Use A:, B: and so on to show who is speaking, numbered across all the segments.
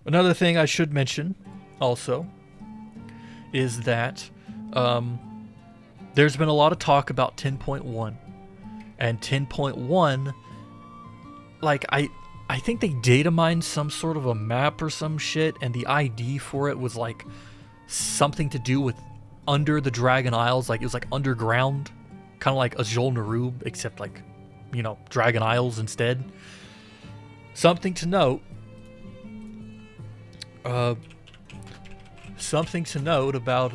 A: Another thing I should mention also is that there's been a lot of talk about 10.1. And 10.1, like, I think they data mined some sort of a map or some shit, and the ID for it was like something to do with under the Dragon Isles. Like, it was like underground, kind of like Azul Narub, except like, you know, Dragon Isles instead. Something to note. Something to note about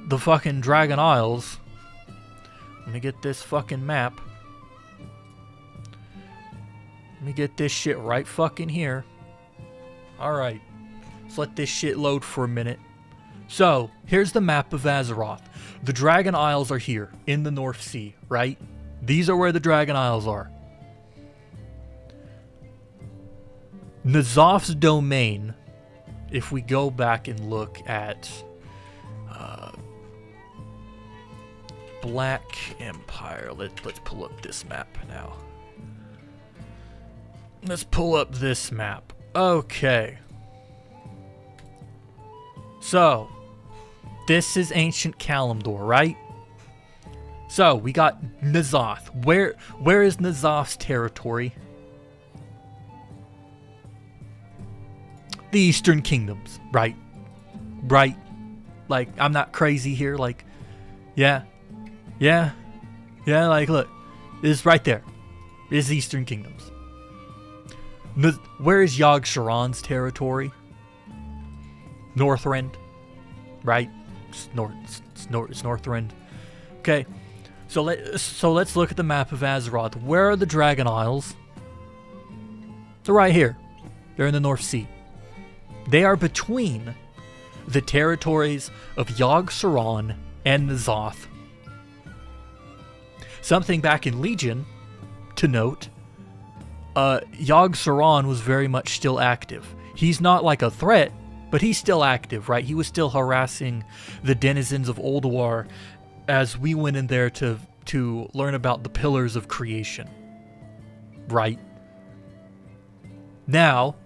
A: the fucking Dragon Isles. Let me get this fucking map. Let me get this shit right fucking here. Alright. Let's let this shit load for a minute. So, here's the map of Azeroth. The Dragon Isles are here, in the North Sea, right? These are where the Dragon Isles are. N'Zoth's domain, if we go back and look at Black Empire, let's pull up this map now. Let's pull up this map. Okay. So, this is ancient Kalimdor, right? So, we got N'Zoth. Where is N'Zoth's territory? The Eastern Kingdoms, right? Right? Like, I'm not crazy here, like, yeah, like, look, it's right there. It's the Eastern Kingdoms. Where is yogg-saron's territory? Northrend, right? It's Northrend. Okay, so let's look at the map of Azeroth. Where are the Dragon Isles? They're right here. They're in the North Sea. They are between the territories of yogg-saron and N'Zoth. Something back in Legion to note, yogg-saron was very much still active. He's not like a threat, but he's still active, right? He was still harassing the denizens of Ulduar as we went in there to learn about the pillars of creation, right? Now,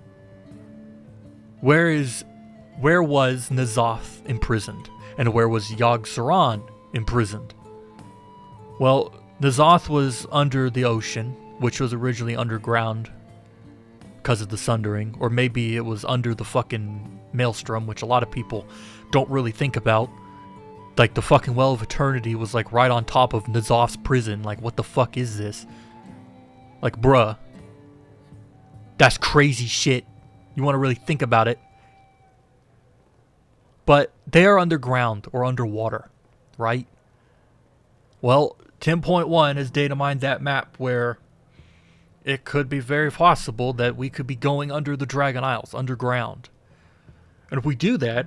A: where was N'Zoth imprisoned? And where was yogg-saron imprisoned? Well, N'Zoth was under the ocean, which was originally underground because of the Sundering, or maybe it was under the fucking Maelstrom, which a lot of people don't really think about. Like, the fucking Well of Eternity was like right on top of N'Zoth's prison. Like, what the fuck is this? Like, bruh. That's crazy shit. You want to really think about it. But they are underground or underwater, right? Well, 10.1 has data mined that map where it could be very possible that we could be going under the Dragon Isles, underground. And if we do that,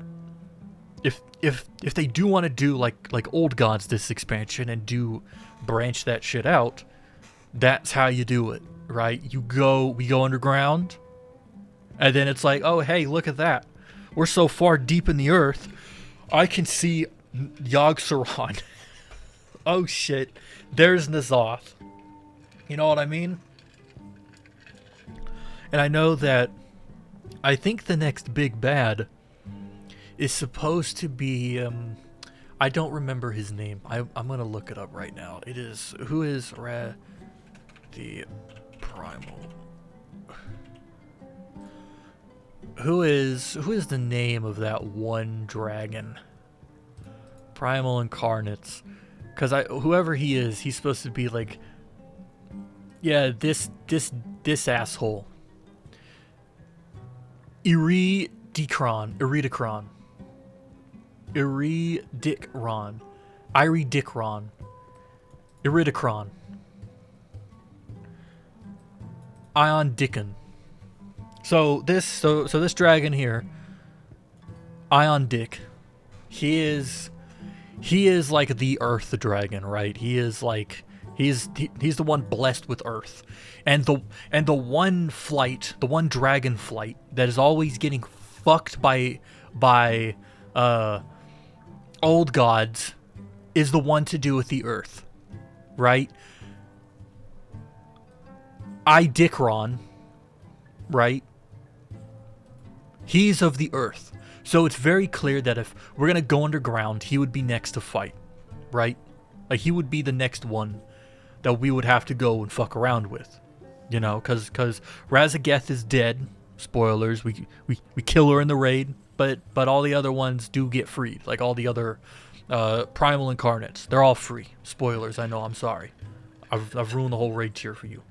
A: if they do want to do like Old Gods this expansion and do branch that shit out, that's how you do it, right? We go underground, and then it's like, oh hey, look at that. We're so far deep in the earth, I can see yogg-saron. Oh shit, there's N'Zoth. You know what I mean? And I know that I think the next big bad is supposed to be I don't remember his name. I'm gonna look it up right now. It is the primal. Who is the name of that one dragon? Primal Incarnates. Cause whoever he is, he's supposed to be like, yeah, this asshole. Iridikron. Iridikron. Ion Dickon. So this dragon here, Ion Dick, he is like the Earth dragon, right? He is like he's the one blessed with Earth, and the one dragon flight that is always getting fucked by old gods is the one to do with the Earth, right? Idikron right? He's of the earth. So it's very clear that if we're going to go underground, he would be next to fight, right? Like, he would be the next one that we would have to go and fuck around with. You know, because Razageth is dead. Spoilers, we kill her in the raid, but all the other ones do get freed. Like, all the other primal incarnates. They're all free. Spoilers, I know, I'm sorry. I've ruined the whole raid tier for you.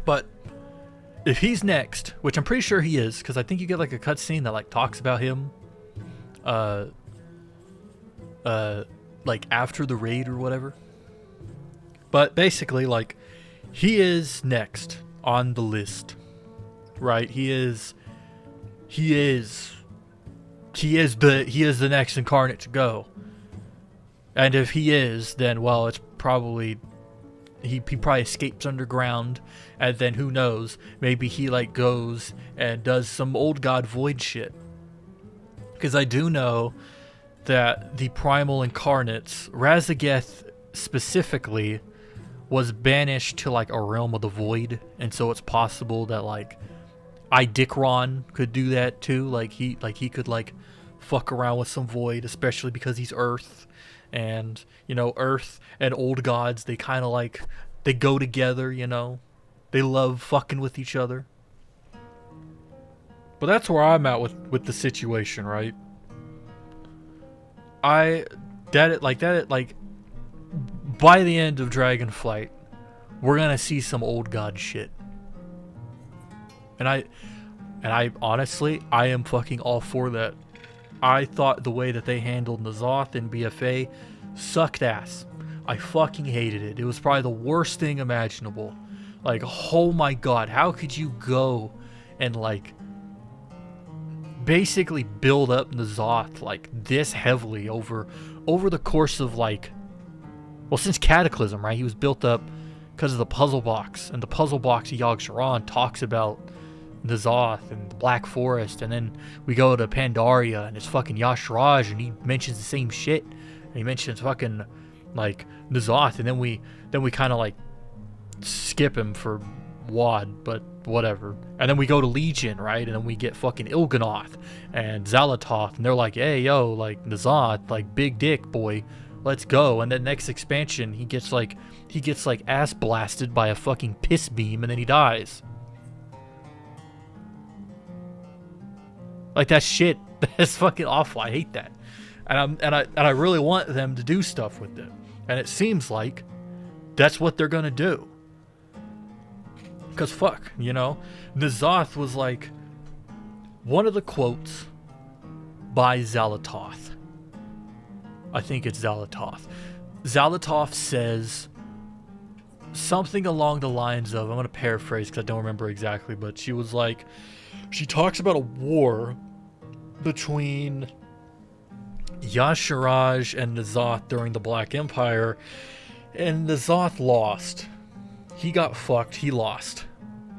A: But if he's next, which I'm pretty sure he is, because I think you get like a cutscene that like talks about him like after the raid or whatever. But basically, like, he is next on the list, right? He is the next incarnate to go. And if he is, then, well, it's probably he probably escapes underground, and then who knows, maybe he like goes and does some old god void shit. Because I do know that the primal incarnates, Razageth specifically, was banished to like a realm of the void, and so it's possible that like Idikron could do that too. Like he could like fuck around with some void, especially because he's Earth, and you know, Earth and old gods, they kind of like, they go together, you know, they love fucking with each other. But that's where I'm at with the situation, right? By the end of Dragonflight, we're gonna see some old god shit. And I honestly, I am fucking all for that. I thought the way that they handled N'Zoth in BFA sucked ass. I fucking hated it. It was probably the worst thing imaginable. Like, oh my god, how could you go and like basically build up N'Zoth like this heavily over the course of like, well, since Cataclysm, right? He was built up because of the puzzle box, and the puzzle box of Yogg-Saron talks about N'Zoth and the Black Forest, and then we go to Pandaria and it's fucking Y'Shaarj, and he mentions the same shit, and he mentions fucking like N'Zoth, and then we kind of like skip him for WoD, but whatever. And then we go to Legion, right? And then we get fucking Il'gynoth and Xalatoth, and they're like, hey yo, like N'Zoth, like big dick boy, let's go. And then next expansion, he gets like ass blasted by a fucking piss beam, and then he dies. Like, that shit, that's fucking awful. I hate that. And I really want them to do stuff with it. And it seems like that's what they're gonna do. Cause fuck, you know, N'Zoth was like one of the quotes by Xalatoth. I think it's Xalatoth. Xalatoth says something along the lines of, I'm gonna paraphrase because I don't remember exactly, but she was like, she talks about a war between Y'Shaarj and N'Zoth during the Black Empire, and N'Zoth lost. He got fucked, he lost.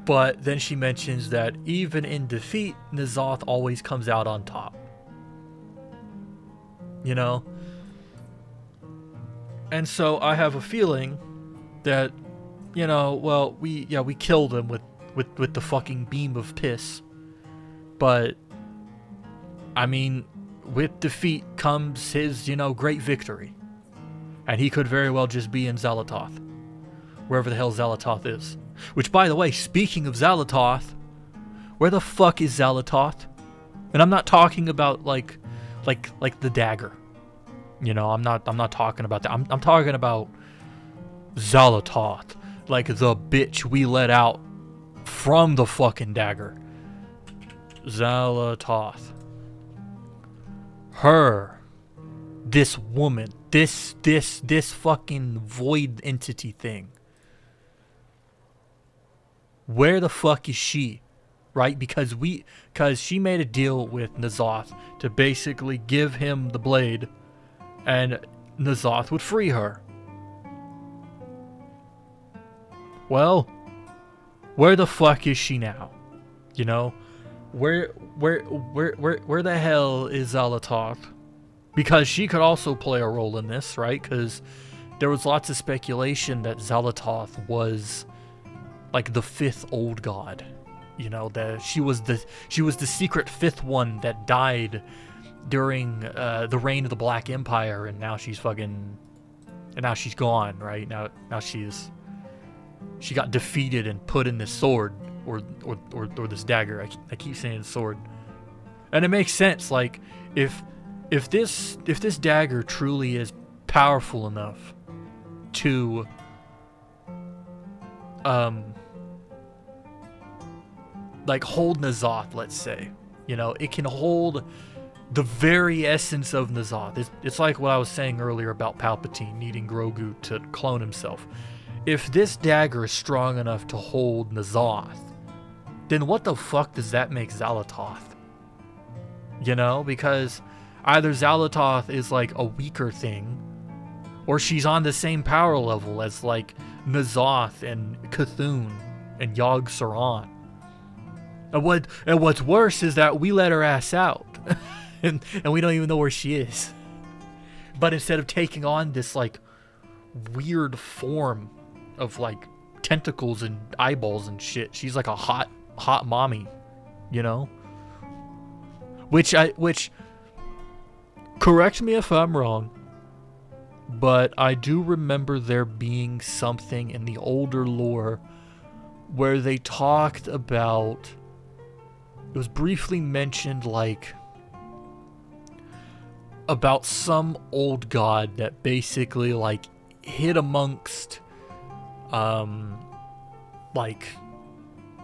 A: But then she mentions that even in defeat, N'Zoth always comes out on top. You know? And so I have a feeling that, you know, well, we killed him with the fucking beam of piss. But, I mean, with defeat comes his, you know, great victory. And he could very well just be in Xalatoth. Wherever the hell Xalatoth is. Which, by the way, speaking of Xalatoth, where the fuck is Xalatoth? And I'm not talking about like the dagger. You know, I'm not talking about that. I'm talking about Xalatoth, like the bitch we let out from the fucking dagger. Xalatoth. Her. This woman. This fucking void entity thing. Where the fuck is she? Right? Because she made a deal with N'Zoth to basically give him the blade, and N'Zoth would free her. Well, where the fuck is she now? You know? Where the hell is Xalatoth? Because she could also play a role in this, right? Because there was lots of speculation that Xalatoth was like the fifth old god. You know, she was the secret fifth one that died during the reign of the Black Empire, and now she's gone, right? Now she got defeated and put in this sword or this dagger. I keep saying sword, and it makes sense. Like if this dagger truly is powerful enough to like hold N'Zoth, let's say, you know, it can hold the very essence of N'Zoth. It's like what I was saying earlier about Palpatine needing Grogu to clone himself. If this dagger is strong enough to hold N'Zoth, then what the fuck does that make Xalatoth? You know, because either Xalatoth is like a weaker thing, or she's on the same power level as like N'Zoth and Cthulhu and Yogg-Saron. And what's worse is that we let her ass out, and we don't even know where she is. But instead of taking on this like weird form of like tentacles and eyeballs and shit, she's like a hot mommy, you know. Which correct me if I'm wrong, but I do remember there being something in the older lore where they talked about. It was briefly mentioned, like, about some old god that basically, like, hid amongst, like,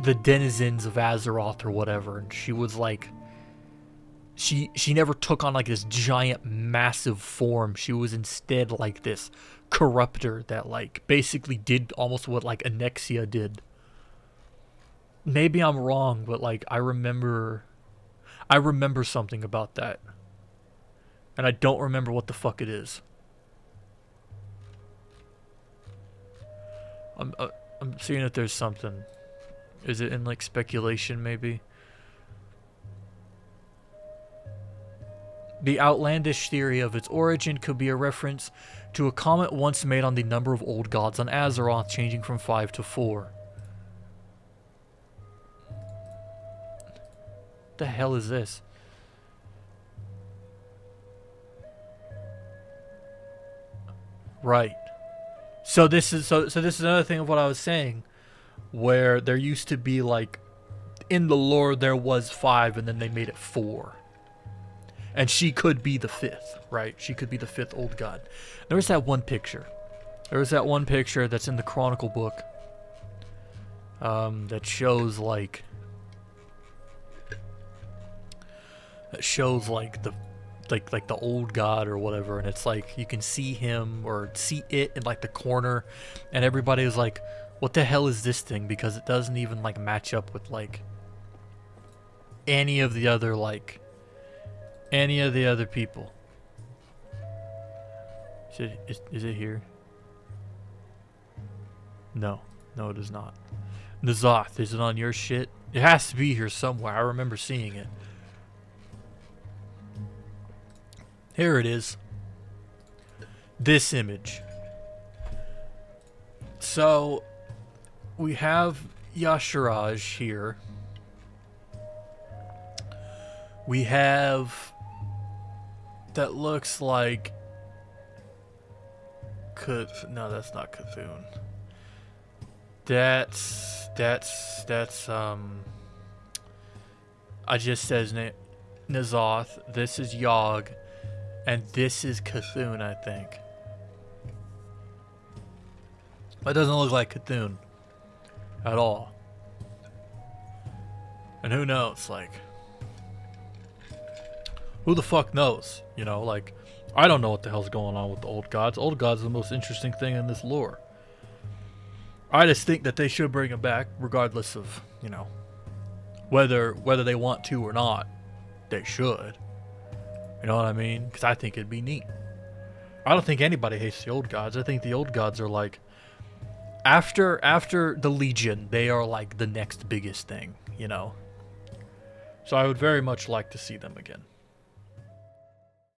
A: the denizens of Azeroth or whatever, and she was, like, she never took on, like, this giant, massive form. She was instead, like, this corruptor that, like, basically did almost what, like, Anexia did. Maybe I'm wrong, but like I remember something about that, and I don't remember what the fuck it is. I'm seeing if there's something. Is it in like speculation maybe? The outlandish theory of its origin could be a reference to a comment once made on the number of old gods on Azeroth changing from 5 to 4. The hell is this? Right. So this is another thing of what I was saying, where there used to be like in the lore there was 5 and then they made it 4. And she could be the 5th, right? She could be the 5th old god. There was that one picture. There was that one picture that's in the Chronicle book. That shows like the old god or whatever, and it's like you can see him or see it in like the corner, and everybody is like, what the hell is this thing? Because it doesn't even like match up with like any of the other people. Is it here? No, it is not. N'Zoth, is it on your shit? It has to be here somewhere. I remember seeing it. Here it is. This image. So, we have Y'Shaarj here. We have... that looks like... no, that's not Cthulhu. That's I just says N'Zoth. This is Yogg. And this is Cthulhu, I think. That doesn't look like Cthulhu at all. And who knows, like, who the fuck knows? You know, like, I don't know what the hell's going on with the old gods. Old gods are the most interesting thing in this lore. I just think that they should bring them back, regardless of, you know, whether they want to or not. They should. You know what I mean? Because I think it'd be neat. I don't think anybody hates the old gods. I think the old gods are like, after the Legion, they are like the next biggest thing, you know? So I would very much like to see them again.